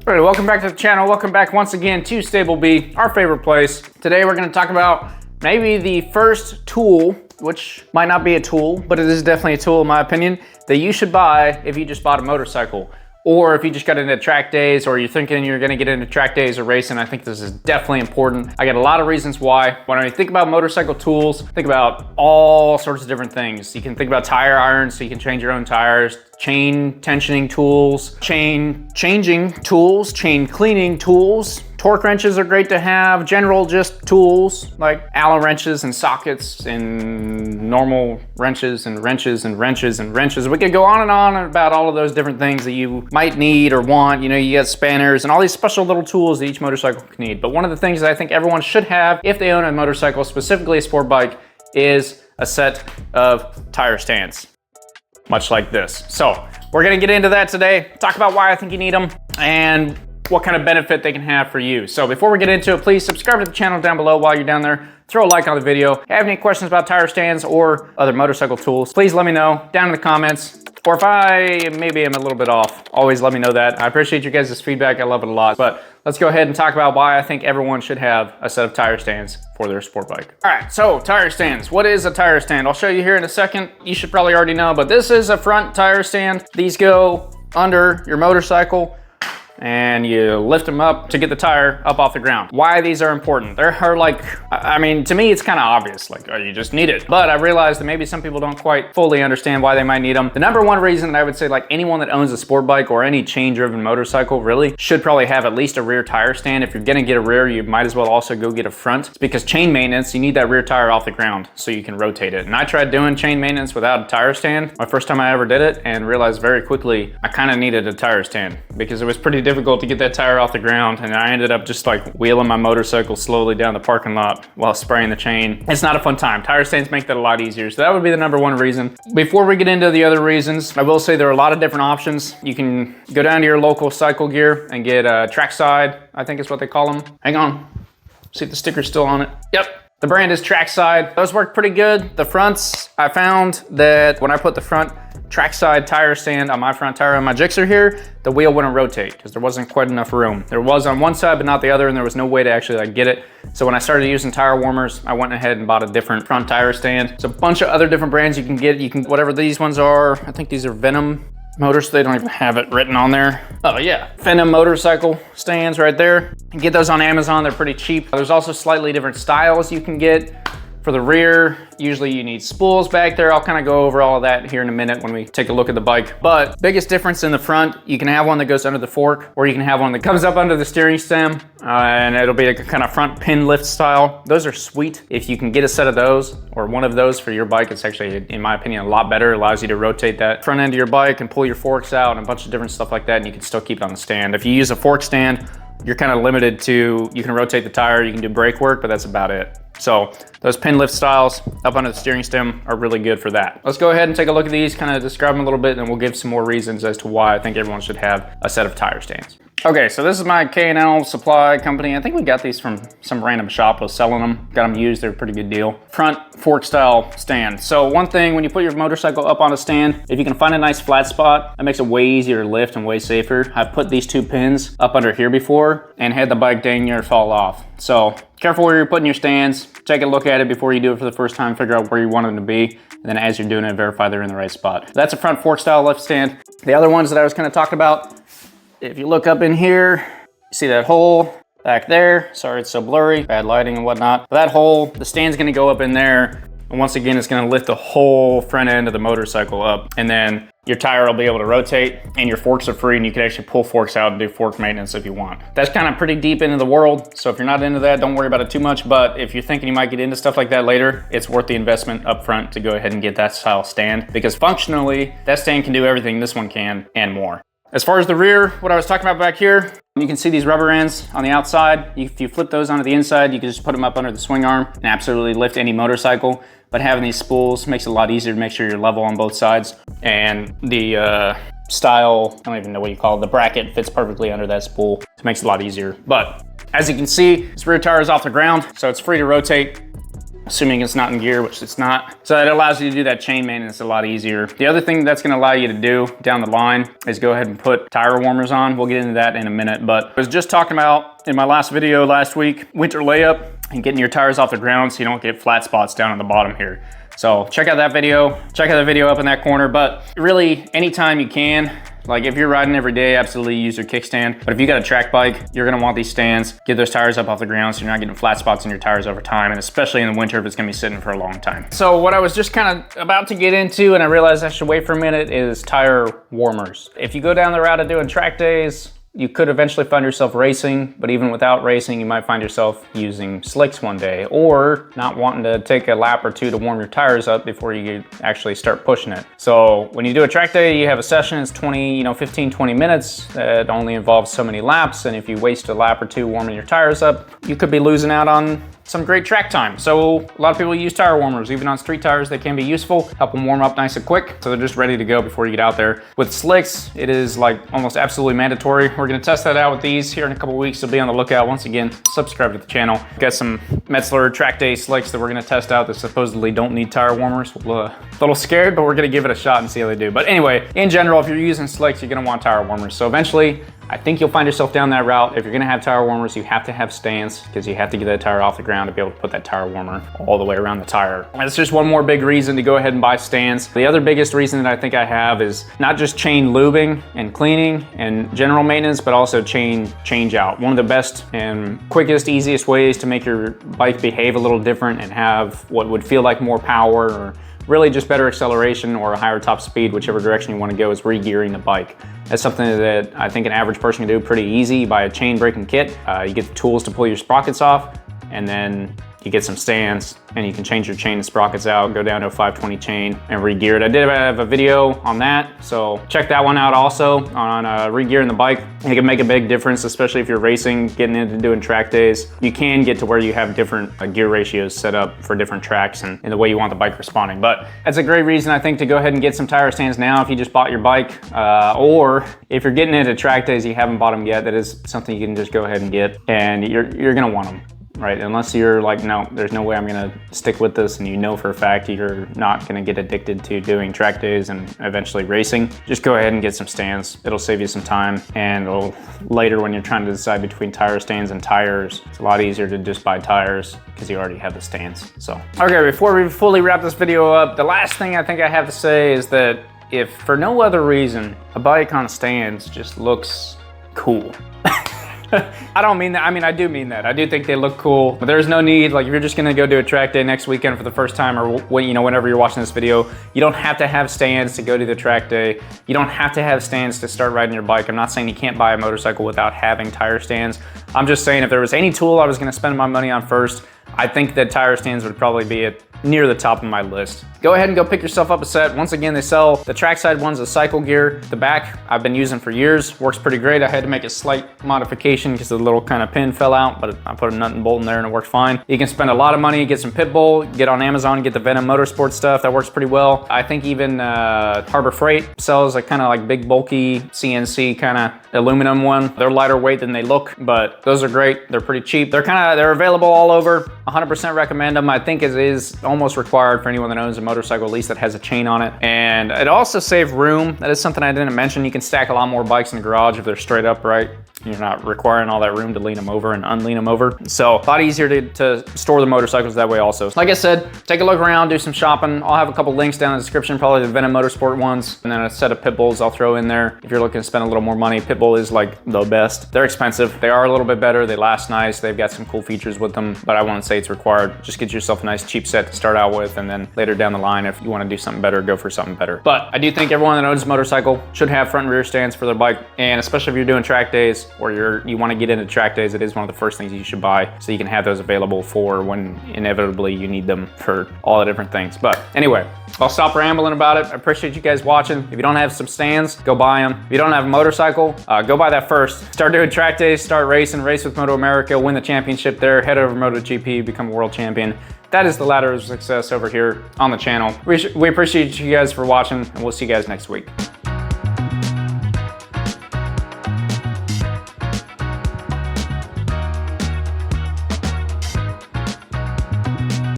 Alright, welcome back to the channel. Welcome back once again to Stable B, our favorite place. Today we're going to talk about maybe the first tool, which might not be a tool, but it is definitely a tool in my opinion, that you should buy if you just bought a motorcycle. Or if you just got into track days, or you're thinking you're gonna get into track days or racing. I think this is definitely important. I got a lot of reasons why. When I think about motorcycle tools, think about all sorts of different things. You can think about tire irons, so you can change your own tires, chain tensioning tools, chain changing tools, chain cleaning tools. Torque wrenches are great to have. General just tools like Allen wrenches and sockets and normal wrenches and wrenches and wrenches and wrenches. We could go on about all of those different things that you might need or want. You know, you got spanners and all these special little tools that each motorcycle can need. But one of the things that I think everyone should have if they own a motorcycle, specifically a sport bike, is a set of tire stands, much like this. So we're gonna get into that today, talk about why I think you need them and what kind of benefit they can have for you. So before we get into it, please subscribe to the channel down below while you're down there. Throw a like on the video. If you have any questions about tire stands or other motorcycle tools, please let me know down in the comments. Or if I maybe am a little bit off, always let me know that. I appreciate you guys' feedback. I love it a lot. But let's go ahead and talk about why I think everyone should have a set of tire stands for their sport bike. All right, so tire stands. What is a tire stand? I'll show you here in a second. You should probably already know, but this is a front tire stand. These go under your motorcycle, and you lift them up to get the tire up off the ground. Why these are important? They're like, I mean, to me, it's kind of obvious, like, oh, you just need it. But I realize that maybe some people don't quite fully understand why they might need them. The number one reason that I would say, like, anyone that owns a sport bike or any chain-driven motorcycle really should probably have at least a rear tire stand. If you're gonna get a rear, you might as well also go get a front. It's because chain maintenance, you need that rear tire off the ground so you can rotate it. And I tried doing chain maintenance without a tire stand, my first time I ever did it, and realized very quickly I kind of needed a tire stand because it was pretty difficult to get that tire off the ground, and I ended up just like wheeling my motorcycle slowly down the parking lot while spraying the chain. It's not a fun time. Tire stands make that a lot easier, so that would be the number one reason. Before we get into the other reasons, I will say there are a lot of different options. You can go down to your local cycle gear and get a trackside, I think is what they call them. Hang on, see if the sticker's still on it. Yep. The brand is Trackside. Those work pretty good. The fronts, I found that when I put the front Trackside tire stand on my front tire on my Gixxer here, the wheel wouldn't rotate because there wasn't quite enough room. There was on one side but not the other, and there was no way to actually like get it. So when I started using tire warmers, I went ahead and bought a different front tire stand. There's a bunch of other different brands you can get. You can, whatever these ones are, I think these are Venom Motors. They don't even have it written on there. Oh yeah, Venom motorcycle stands right there. You can get those on Amazon, they're pretty cheap. There's also slightly different styles you can get. For the rear, usually you need spools back there. I'll kind of go over all of that here in a minute when we take a look at the bike. But biggest difference in the front, you can have one that goes under the fork, or you can have one that comes up under the steering stem, and it'll be a kind of front pin lift style. Those are sweet. If you can get a set of those, or one of those for your bike, it's actually, in my opinion, a lot better. It allows you to rotate that front end of your bike and pull your forks out and a bunch of different stuff like that, and you can still keep it on the stand. If you use a fork stand, you're kind of limited to, you can rotate the tire, you can do brake work, but that's about it. So those pin lift styles up under the steering stem are really good for that. Let's go ahead and take a look at these, kind of describe them a little bit, and then we'll give some more reasons as to why I think everyone should have a set of tire stands. Okay, so this is my K&L supply company. I think we got these from some random shop was selling them. Got them used, they're a pretty good deal. Front fork style stand. So one thing, when you put your motorcycle up on a stand, if you can find a nice flat spot, that makes it way easier to lift and way safer. I've put these two pins up under here before and had the bike dang near fall off. So careful where you're putting your stands. Take a look at it before you do it for the first time, figure out where you want them to be. And then as you're doing it, verify they're in the right spot. That's a front fork style lift stand. The other ones that I was kind of talking about, if you look up in here, you see that hole back there. Sorry, it's so blurry, bad lighting and whatnot. But that hole, the stand's gonna go up in there. And once again, it's gonna lift the whole front end of the motorcycle up. And then your tire will be able to rotate and your forks are free, and you can actually pull forks out and do fork maintenance if you want. That's kind of pretty deep into the world. So if you're not into that, don't worry about it too much. But if you're thinking you might get into stuff like that later, it's worth the investment up front to go ahead and get that style stand, because functionally, that stand can do everything this one can and more. As far as the rear, what I was talking about back here, you can see these rubber ends on the outside. If you flip those onto the inside, you can just put them up under the swing arm and absolutely lift any motorcycle. But having these spools makes it a lot easier to make sure you're level on both sides. And the style, I don't even know what you call it, the bracket fits perfectly under that spool. It makes it a lot easier. But as you can see, this rear tire is off the ground, so it's free to rotate assuming it's not in gear, which it's not. So it allows you to do that chain maintenance a lot easier. The other thing that's gonna allow you to do down the line is go ahead and put tire warmers on. We'll get into that in a minute, but I was just talking about in my last video last week, winter layup and getting your tires off the ground so you don't get flat spots down on the bottom here. So check out that video. Check out the video up in that corner, but really anytime you can, like if you're riding every day, absolutely use your kickstand. But if you got a track bike, you're gonna want these stands. Get those tires up off the ground so you're not getting flat spots in your tires over time, and especially in the winter if it's gonna be sitting for a long time. So what I was just kind of about to get into, and I realized I should wait for a minute, is tire warmers. If you go down the route of doing track days, you could eventually find yourself racing, but even without racing, you might find yourself using slicks one day, or not wanting to take a lap or two to warm your tires up before you actually start pushing it. So when you do a track day, you have a session, it's 15, 20 minutes. It only involves so many laps, and if you waste a lap or two warming your tires up, you could be losing out on some great track time. So a lot of people use tire warmers. Even on street tires, they can be useful, help them warm up nice and quick, so they're just ready to go before you get out there. With slicks, it is like almost absolutely mandatory. We're gonna test that out with these here in a couple weeks, so be on the lookout. Once again, subscribe to the channel. We've got some Metzler track day slicks that we're gonna test out that supposedly don't need tire warmers. A little scared, but we're gonna give it a shot and see how they do. But anyway, in general, if you're using slicks, you're gonna want tire warmers. So eventually, I think you'll find yourself down that route. If you're gonna have tire warmers, you have to have stands because you have to get that tire off the ground to be able to put that tire warmer all the way around the tire. That's just one more big reason to go ahead and buy stands. The other biggest reason that I think I have is not just chain lubing and cleaning and general maintenance, but also chain change out. One of the best and quickest, easiest ways to make your bike behave a little different and have what would feel like more power or really just better acceleration or a higher top speed, whichever direction you want to go, is re-gearing the bike. That's something that I think an average person can do pretty easy. You buy a chain braking kit, you get the tools to pull your sprockets off, and then you get some stands and you can change your chain and sprockets out, go down to a 520 chain and re-gear it. I did have a video on that, so check that one out also on re-gearing the bike. It can make a big difference, especially if you're racing, getting into doing track days. You can get to where you have different gear ratios set up for different tracks and the way you want the bike responding. But that's a great reason, I think, to go ahead and get some tire stands now if you just bought your bike, or if you're getting into track days, you haven't bought them yet, that is something you can just go ahead and get, and you're gonna want them. Right, unless you're like, no, there's no way I'm gonna stick with this, and you know for a fact you're not gonna get addicted to doing track days and eventually racing, just go ahead and get some stands. It'll save you some time, and later when you're trying to decide between tire stands and tires, it's a lot easier to just buy tires because you already have the stands. So, okay, before we fully wrap this video up, the last thing I think I have to say is that if for no other reason, a bike on stands just looks cool. I don't mean that, I mean, I do mean that. I do think they look cool, but there's no need, like if you're just gonna go do a track day next weekend for the first time, or whenever you're watching this video, you don't have to have stands to go to the track day. You don't have to have stands to start riding your bike. I'm not saying you can't buy a motorcycle without having tire stands. I'm just saying if there was any tool I was gonna spend my money on first, I think that tire stands would probably be near the top of my list. Go ahead and go pick yourself up a set. Once again, they sell the trackside ones, a cycle gear. The back I've been using for years, works pretty great. I had to make a slight modification because the little kind of pin fell out, but I put a nut and bolt in there and it worked fine. You can spend a lot of money, get some Pitbull, get on Amazon, get the Venom Motorsport stuff, that works pretty well. I think even Harbor Freight sells a kind of like big bulky CNC kind of aluminum one. They're lighter weight than they look, but those are great. They're pretty cheap. They're available all over. 100% recommend them. I think it is almost required for anyone that owns a motorcycle, at least that has a chain on it. And it also saves room. That is something I didn't mention. You can stack a lot more bikes in the garage if they're straight upright. You're not requiring all that room to lean them over and unlean them over. So a lot easier to store the motorcycles that way also. Like I said, take a look around, do some shopping. I'll have a couple links down in the description, probably the Venom Motorsport ones, and then a set of Pitbulls I'll throw in there. If you're looking to spend a little more money, Pitbull is like the best. They're expensive. They are a little bit better. They last nice. They've got some cool features with them, but I wouldn't say it's required. Just get yourself a nice cheap set to start out with, and then later down the line, if you want to do something better, go for something better. But I do think everyone that owns a motorcycle should have front and rear stands for their bike, and especially if you're doing track days or you want to get into track days, it is one of the first things you should buy so you can have those available for when inevitably you need them for all the different things. But anyway, I'll stop rambling about it. I appreciate you guys watching. If you don't have some stands, go buy them. If you don't have a motorcycle, go buy that first. Start doing track days, start racing, race with Moto America, win the championship there, head over to MotoGP, become a world champion. That is the ladder of success over here on the channel. We appreciate you guys for watching, and we'll see you guys next week.